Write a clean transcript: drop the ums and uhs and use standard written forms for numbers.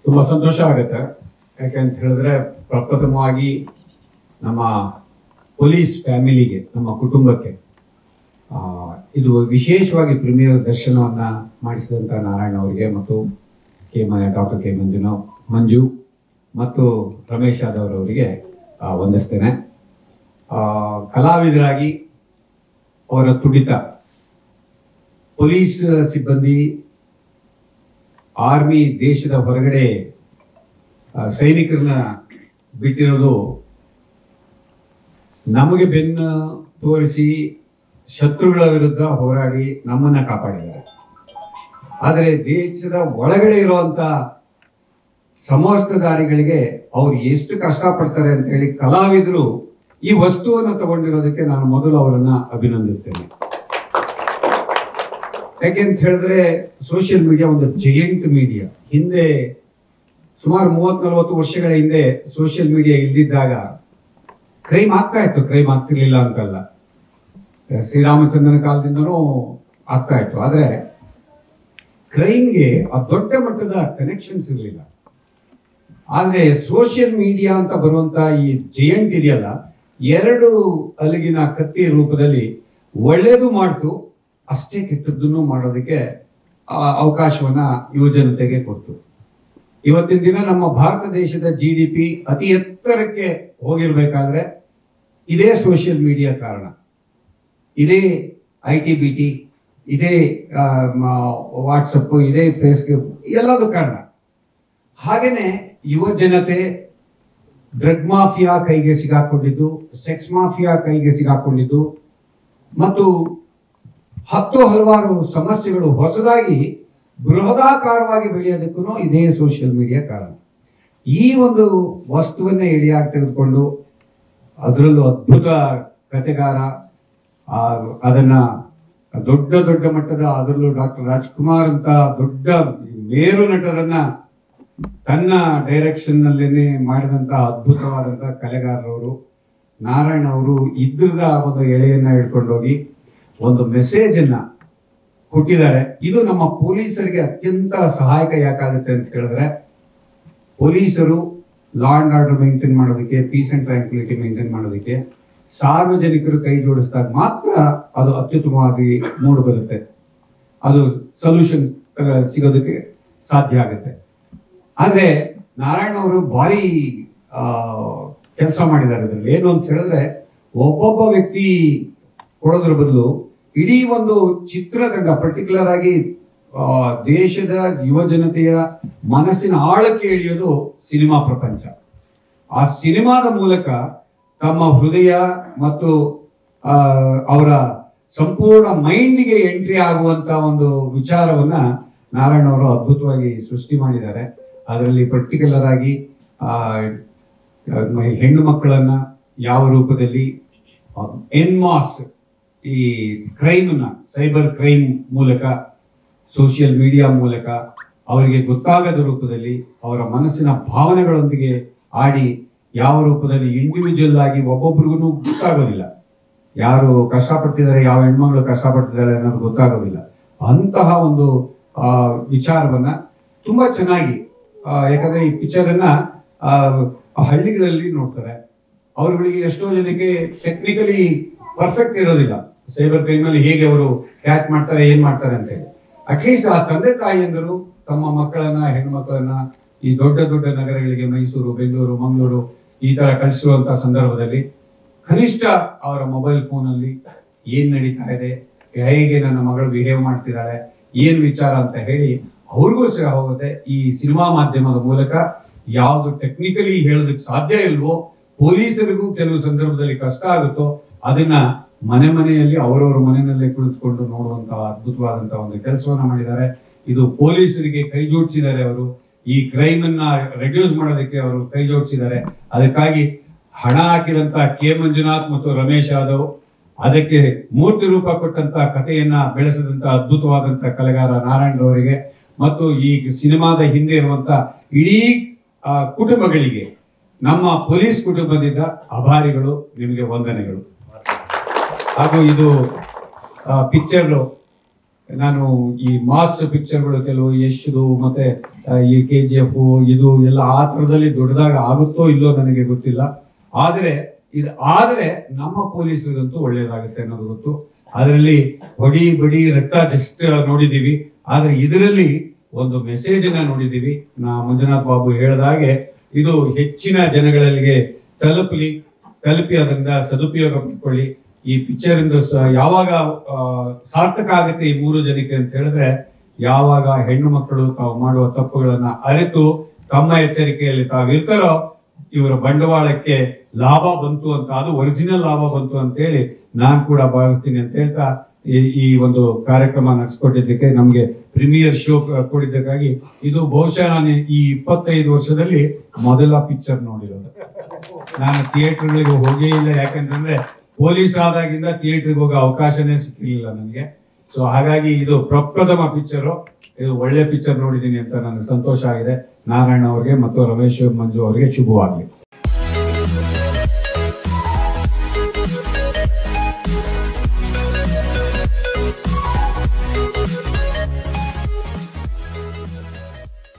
ತುಂಬಾ ಸಂತೋಷ ಆಗುತ್ತೆ. ಯಾಕೆಂತ ಹೇಳಿದ್ರೆ ಪ್ರಪ್ರಥಮವಾಗಿ ನಮ್ಮ ಪೊಲೀಸ್ ಫ್ಯಾಮಿಲಿಗೆ, ನಮ್ಮ ಕುಟುಂಬಕ್ಕೆ ಇದು ವಿಶೇಷವಾಗಿ ಪ್ರೀಮಿಯರ್ ದರ್ಶನವನ್ನ ಮಾಡಿಸಿದಂತ ನಾರಾಯಣ ಅವರಿಗೆ ಮತ್ತು ಡಾಕ್ಟರ್ ಕೆ ಮಂಜು ಮತ್ತು ರಮೇಶ್ ಯಾದವ್ ಅವರಿಗೆ ವಂದಿಸ್ತೇನೆ. ಕಲಾವಿದರಾಗಿ ಅವರ ತುಡಿತ, ಪೊಲೀಸ್ ಸಿಬ್ಬಂದಿ, ಆರ್ಮಿ, ದೇಶದ ಹೊರಗಡೆ ಸೈನಿಕರನ್ನ ಬಿಟ್ಟಿರೋದು ನಮಗೆ ಬೆನ್ನು ತೋರಿಸಿ ಶತ್ರುಗಳ ವಿರುದ್ಧ ಹೋರಾಡಿ ನಮ್ಮನ್ನ ಕಾಪಾಡಿದ್ದಾರೆ. ಆದರೆ ದೇಶದ ಒಳಗಡೆ ಇರುವಂತ ಸಮವಸ್ತ್ರಧಾರಿಗಳಿಗೆ ಅವ್ರು ಎಷ್ಟು ಕಷ್ಟಪಡ್ತಾರೆ ಅಂತ ಹೇಳಿ ಕಲಾವಿದರು ಈ ವಸ್ತುವನ್ನು ತಗೊಂಡಿರೋದಕ್ಕೆ ನಾನು ಮೊದಲು ಅವರನ್ನ ಅಭಿನಂದಿಸ್ತೇನೆ. ಯಾಕೆಂತ ಹೇಳಿದ್ರೆ ಸೋಷಿಯಲ್ ಮೀಡಿಯಾ ಒಂದು ಜೈಂಟ್ ಮೀಡಿಯಾ. ಹಿಂದೆ ಸುಮಾರು 30-40 ವರ್ಷಗಳ ಹಿಂದೆ ಸೋಷಿಯಲ್ ಮೀಡಿಯಾ ಇಲ್ದಿದ್ದಾಗ ಕ್ರೈಮ್ ಆಗ್ತಾ ಇತ್ತು, ಕ್ರೈಮ್ ಆಗ್ತಿರ್ಲಿಲ್ಲ ಅಂತಲ್ಲ, ಶ್ರೀರಾಮಚಂದ್ರನ ಕಾಲದಿಂದನೂ ಆಗ್ತಾ ಇತ್ತು. ಆದ್ರೆ ಕ್ರೈಮ್ಗೆ ಆ ದೊಡ್ಡ ಮಟ್ಟದ ಕನೆಕ್ಷನ್ಸ್ ಇರಲಿಲ್ಲ. ಆದ್ರೆ ಸೋಷಿಯಲ್ ಮೀಡಿಯಾ ಅಂತ ಬರುವಂತ ಈ ಜೈಂಟ್ ಇದೆಯಲ್ಲ, 2 ಅಲಗಿನ ಕತ್ತಿ ರೂಪದಲ್ಲಿ ಒಳ್ಳೇದು ಮಾಡ್ತು, ಅಷ್ಟೇ ಕೆಟ್ಟದ್ದನ್ನು ಮಾಡೋದಕ್ಕೆ ಅವಕಾಶವನ್ನ ಯುವಜನತೆಗೆ ಕೊಡ್ತು. ಇವತ್ತಿನ ದಿನ ನಮ್ಮ ಭಾರತ ದೇಶದ GDP ಅತಿ ಎತ್ತರಕ್ಕೆ ಹೋಗಿರ್ಬೇಕಾದ್ರೆ ಇದೇ ಸೋಷಿಯಲ್ ಮೀಡಿಯಾ ಕಾರಣ, ಇದೇ IT-BT, ಇದೇ ವಾಟ್ಸಪ್, ಇದೇ ಫೇಸ್ಬುಕ್, ಎಲ್ಲದೂ ಕಾರಣ. ಹಾಗೇನೆ ಯುವ ಜನತೆ ಡ್ರಗ್ ಮಾಫಿಯಾ ಕೈಗೆ ಸಿಗಾಕೊಂಡಿದ್ದು, ಸೆಕ್ಸ್ ಮಾಫಿಯಾ ಕೈಗೆ ಸಿಗಾಕೊಂಡಿದ್ದು ಮತ್ತು ಹಲವಾರು ಸಮಸ್ಯೆಗಳು ಹೊಸದಾಗಿ ಬೃಹದಾಕಾರವಾಗಿ ಬೆಳೆಯೋದಕ್ಕೂ ಇದೇ ಸೋಷಿಯಲ್ ಮೀಡಿಯಾ ಕಾರಣ. ಈ ಒಂದು ವಸ್ತುವನ್ನೇ ಎಡೆಯಾಗಿ ತೆಗೆದುಕೊಂಡು ಅದರಲ್ಲೂ ಅದ್ಭುತ ಕಥೆಗಾರ, ಅದನ್ನ ದೊಡ್ಡ ದೊಡ್ಡ ಮಟ್ಟದ, ಅದರಲ್ಲೂ ಡಾಕ್ಟರ್ ರಾಜ್ಕುಮಾರ್ ಅಂತ ದೊಡ್ಡ ಮೇರು ನಟರನ್ನ ತನ್ನ ಡೈರೆಕ್ಷನ್ ನಲ್ಲೇನೆ ಮಾಡಿದಂತ ಅದ್ಭುತವಾದಂತ ಕಲೆಗಾರರವರು ನಾರಾಯಣ ಅವರು ಇದ್ರದ ಒಂದು ಎಳೆಯನ್ನ ಹಿಡ್ಕೊಂಡೋಗಿ ಒಂದು ಮೆಸೇಜ್ ಅನ್ನ ಕೊಟ್ಟಿದ್ದಾರೆ. ಇದು ನಮ್ಮ ಪೊಲೀಸರಿಗೆ ಅತ್ಯಂತ ಸಹಾಯಕ ಯಾಕಾಗುತ್ತೆ ಅಂತ ಹೇಳಿದ್ರೆ, ಪೊಲೀಸರು ಲಾ ಅಂಡ್ ಆರ್ಡರ್ ಮೇಂಟೈನ್ ಮಾಡೋದಕ್ಕೆ, ಪೀಸ್ ಅಂಡ್ ಟ್ರಾಂಕ್ವಿಲಿಟಿ ಮೇಂಟೈನ್ ಮಾಡೋದಕ್ಕೆ ಸಾರ್ವಜನಿಕರು ಕೈ ಜೋಡಿಸಿದಾಗ ಮಾತ್ರ ಅದು ಅತ್ಯುತ್ತಮವಾಗಿ ಮೂಡಿ ಬರುತ್ತೆ, ಅದು ಸೊಲ್ಯೂಷನ್ ಸಿಗೋದಕ್ಕೆ ಸಾಧ್ಯ ಆಗುತ್ತೆ. ಆದ್ರೆ ನಾರಾಯಣ ಅವರು ಭಾರಿ ಕೆಲಸ ಮಾಡಿದ್ದಾರೆ ಇದರಲ್ಲಿ. ಏನು ಅಂತ ಹೇಳಿದ್ರೆ, ಒಬ್ಬೊಬ್ಬ ವ್ಯಕ್ತಿ ಕೊಡೋದ್ರ ಬದಲು ಇಡೀ ಒಂದು ಚಿತ್ರತಂಡ, ಪರ್ಟಿಕ್ಯುಲರ್ ಆಗಿ ದೇಶದ ಯುವ ಜನತೆಯ ಮನಸ್ಸಿನ ಆಳಕ್ಕೆ ಇಳಿಯೋದು ಸಿನಿಮಾ ಪ್ರಪಂಚ. ಆ ಸಿನಿಮಾದ ಮೂಲಕ ತಮ್ಮ ಹೃದಯ ಮತ್ತು ಅವರ ಸಂಪೂರ್ಣ ಮೈಂಡ್ಗೆ ಎಂಟ್ರಿ ಆಗುವಂತ ಒಂದು ವಿಚಾರವನ್ನ ನಾರಾಯಣ ಅವರು ಅದ್ಭುತವಾಗಿ ಸೃಷ್ಟಿ ಮಾಡಿದ್ದಾರೆ. ಅದರಲ್ಲಿ ಪರ್ಟಿಕ್ಯುಲರ್ ಆಗಿ ಹೆಣ್ಣು ಮಕ್ಕಳನ್ನ ಯಾವ ರೂಪದಲ್ಲಿ ಎನ್ಮಾಸ್ ಈ ಕ್ರೈಮ್ ನ, ಸೈಬರ್ ಕ್ರೈಮ್ ಮೂಲಕ, ಸೋಷಿಯಲ್ ಮೀಡಿಯಾ ಮೂಲಕ ಅವರಿಗೆ ಗೊತ್ತಾಗದ ರೂಪದಲ್ಲಿ ಅವರ ಮನಸ್ಸಿನ ಭಾವನೆಗಳೊಂದಿಗೆ ಆಡಿ ಯಾವ ರೂಪದಲ್ಲಿ ಇಂಡಿವಿಜುವಲ್ ಆಗಿ ಒಬ್ಬೊಬ್ರಿಗೂ ಗೊತ್ತಾಗೋದಿಲ್ಲ, ಯಾರು ಕಷ್ಟಪಡ್ತಿದ್ದಾರೆ, ಯಾವ ಹೆಣ್ಮಗಳು ಕಷ್ಟಪಡ್ತಿದ್ದಾರೆ ಅನ್ನೋದು ಗೊತ್ತಾಗೋದಿಲ್ಲ. ಅಂತಹ ಒಂದು ವಿಚಾರವನ್ನ ತುಂಬಾ ಚೆನ್ನಾಗಿ, ಯಾಕಂದ್ರೆ ಈ ಪಿಕ್ಚರ್ ಅನ್ನ ಹಳ್ಳಿಗಳಲ್ಲಿ ನೋಡ್ತಾರೆ, ಅವ್ರಗಳಿಗೆ ಎಷ್ಟೋ ಜನಕ್ಕೆ ಟೆಕ್ನಿಕಲಿ ಪರ್ಫೆಕ್ಟ್ ಇರೋದಿಲ್ಲ, ಸೈಬರ್ ಕ್ರೈಮ್ ಅಲ್ಲಿ ಹೇಗೆ ಅವರು ಕ್ಯಾಚ್ ಮಾಡ್ತಾರೆ, ಏನ್ ಮಾಡ್ತಾರೆ ಅಂತ ಹೇಳಿ. ಅಟ್ಲೀಸ್ಟ್ ಆ ತಂದೆ ತಾಯಿಯಂದರು ತಮ್ಮ ಮಕ್ಕಳನ್ನ, ಹೆಣ್ಣು ಮಕ್ಕಳನ್ನ ಈ ದೊಡ್ಡ ದೊಡ್ಡ ನಗರಗಳಿಗೆ, ಮೈಸೂರು, ಬೆಂಗಳೂರು, ಮಂಗಳೂರು ಈ ತರ ಕಳಿಸುವಂತ ಸಂದರ್ಭದಲ್ಲಿ ಕನಿಷ್ಠ ಅವರ ಮೊಬೈಲ್ ಫೋನ್ ಅಲ್ಲಿ ಏನ್ ನಡೀತಾ ಇದೆ, ಹೇಗೆ ನನ್ನ ಮಗಳು ಬಿಹೇವ್ ಮಾಡ್ತಿದ್ದಾಳೆ, ಏನ್ ವಿಚಾರ ಅಂತ ಹೇಳಿ ಅವ್ರಿಗೂ ಸಹ ಹೋಗುತ್ತೆ. ಈ ಸಿನಿಮಾ ಮಾಧ್ಯಮದ ಮೂಲಕ ಯಾವುದು ಟೆಕ್ನಿಕಲಿ ಹೇಳೋದಕ್ಕೆ ಸಾಧ್ಯ ಇಲ್ವೋ, ಪೊಲೀಸರಿಗೂ ಕೆಲವು ಸಂದರ್ಭದಲ್ಲಿ ಕಷ್ಟ ಆಗುತ್ತೋ, ಅದನ್ನ ಮನೆಯಲ್ಲಿ ಅವರವರ ಮನೆಯಲ್ಲೇ ಕುಳಿತುಕೊಂಡು ನೋಡುವಂತಹ ಅದ್ಭುತವಾದಂತಹ ಒಂದು ಕೆಲಸವನ್ನ ಮಾಡಿದ್ದಾರೆ. ಇದು ಪೊಲೀಸರಿಗೆ ಕೈ ಜೋಡಿಸಿದ್ದಾರೆ. ಅವರು ಈ ಕ್ರೈಮ್ ಅನ್ನ ರೆಡ್ಯೂಸ್ ಮಾಡೋದಕ್ಕೆ ಅವರು ಕೈ ಜೋಡಿಸಿದ್ದಾರೆ. ಅದಕ್ಕಾಗಿ ಹಣ ಹಾಕಿದಂತ ಕೆ ಮಂಜುನಾಥ್ ಮತ್ತು ರಮೇಶ್ ಯಾದವ್, ಅದಕ್ಕೆ ಮೂರ್ತಿ ರೂಪ ಕೊಟ್ಟಂತ ಕಥೆಯನ್ನ ಬೆಳೆಸಿದಂತ ಅದ್ಭುತವಾದಂತ ಕಲೆಗಾರ ನಾರಾಯಣರವರಿಗೆ ಮತ್ತು ಈ ಸಿನಿಮಾದ ಹಿಂದೆ ಇರುವಂತ ಇಡೀ ಕುಟುಂಬಗಳಿಗೆ, ನಮ್ಮ ಪೊಲೀಸ್ ಕುಟುಂಬದಿಂದ ಆಭಾರಿಗಳು, ನಿಮಗೆ ವಂದನೆಗಳು. ಹಾಗೂ ಇದು ಪಿಕ್ಚರ್ ನಾನು ಈ ಮಾಸ್ ಪಿಕ್ಚರ್ಗಳು ಕೆಲವು ಯಶ್ದು ಮತ್ತೆ ಈ KGF ಇದು ಎಲ್ಲ ಆ ತರದಲ್ಲಿ ದೊಡ್ಡದಾಗ ಆಗುತ್ತೋ ಇಲ್ಲೋ ನನಗೆ ಗೊತ್ತಿಲ್ಲ. ಆದರೆ ನಮ್ಮ ಪೊಲೀಸರಿಗಂತೂ ಒಳ್ಳೇದಾಗುತ್ತೆ ಅನ್ನೋದು ಗೊತ್ತು. ಅದರಲ್ಲಿ ಹೊಡಿ ಬಡಿ ರಕ್ತ ಜಸ್ಟ್ ನೋಡಿದೀವಿ, ಆದ್ರೆ ಇದರಲ್ಲಿ ಒಂದು ಮೆಸೇಜ್ ಅನ್ನ ನೋಡಿದೀವಿ. ಮಂಜುನಾಥ್ ಬಾಬು ಹೇಳಿದಾಗೆ ಇದು ಹೆಚ್ಚಿನ ಜನಗಳಿಗೆ ತಲುಪಿ ಅದರಿಂದ ಸದುಪಯೋಗ ಪಡ್ಕೊಳ್ಳಿ. ಈ ಪಿಕ್ಚರ್ ಇಂದ ಯಾವಾಗ ಸಾರ್ಥಕ ಆಗುತ್ತೆ ಈ 3 ಜನಕ್ಕೆ ಅಂತ ಹೇಳಿದ್ರೆ, ಯಾವಾಗ ಹೆಣ್ಣು ಮಕ್ಕಳು ತಾವು ಮಾಡುವ ತಪ್ಪುಗಳನ್ನ ಅರಿತು ತಮ್ಮ ಎಚ್ಚರಿಕೆಯಲ್ಲಿ ತಾವಿರ್ತಾರೋ ಇವರ ಬಂಡವಾಳಕ್ಕೆ ಲಾಭ ಬಂತು ಅಂತ, ಅದು ಒರಿಜಿನಲ್ ಲಾಭ ಬಂತು ಅಂತ ಹೇಳಿ ನಾನ್ ಕೂಡ ಭಾವಿಸ್ತೀನಿ ಅಂತ ಹೇಳ್ತಾ ಈ ಒಂದು ಕಾರ್ಯಕ್ರಮ ನಡೆಸ್ಕೊಟ್ಟಿದ್ದಕ್ಕೆ, ನಮ್ಗೆ ಪ್ರೀಮಿಯರ್ ಶೋ ಕೊಟ್ಟಿದ್ದಕ್ಕಾಗಿ, ಇದು ಬಹುಶಃ ನಾನು ಈ 25 ವರ್ಷದಲ್ಲಿ ಮೊದಲ ಪಿಕ್ಚರ್ ನೋಡಿರೋದು. ನಾನು ಥಿಯೇಟರ್ಗಳಿಗೆ ಹೋಗೇ ಇಲ್ಲ, ಯಾಕಂತಂದ್ರೆ ಪೊಲೀಸ್ ಆದಾಗಿಂದ ಥಿಯೇಟರ್ಗೆ ಹೋಗೋ ಅವಕಾಶನೇ ಸಿಕ್ಕಿಲ್ಲ ನನಗೆ. ಸೊ ಹಾಗಾಗಿ ಇದು ಪ್ರಪ್ರಥಮ ಪಿಕ್ಚರು, ಇದು ಒಳ್ಳೆ ಪಿಕ್ಚರ್ ನೋಡಿದ್ದೀನಿ ಅಂತ ನನಗೆ ಸಂತೋಷ ಆಗಿದೆ. ನಾರಾಯಣ ಅವರಿಗೆ ಮತ್ತು ರಮೇಶ್ ಮಂಜು ಅವರಿಗೆ ಶುಭವಾಗಲಿ.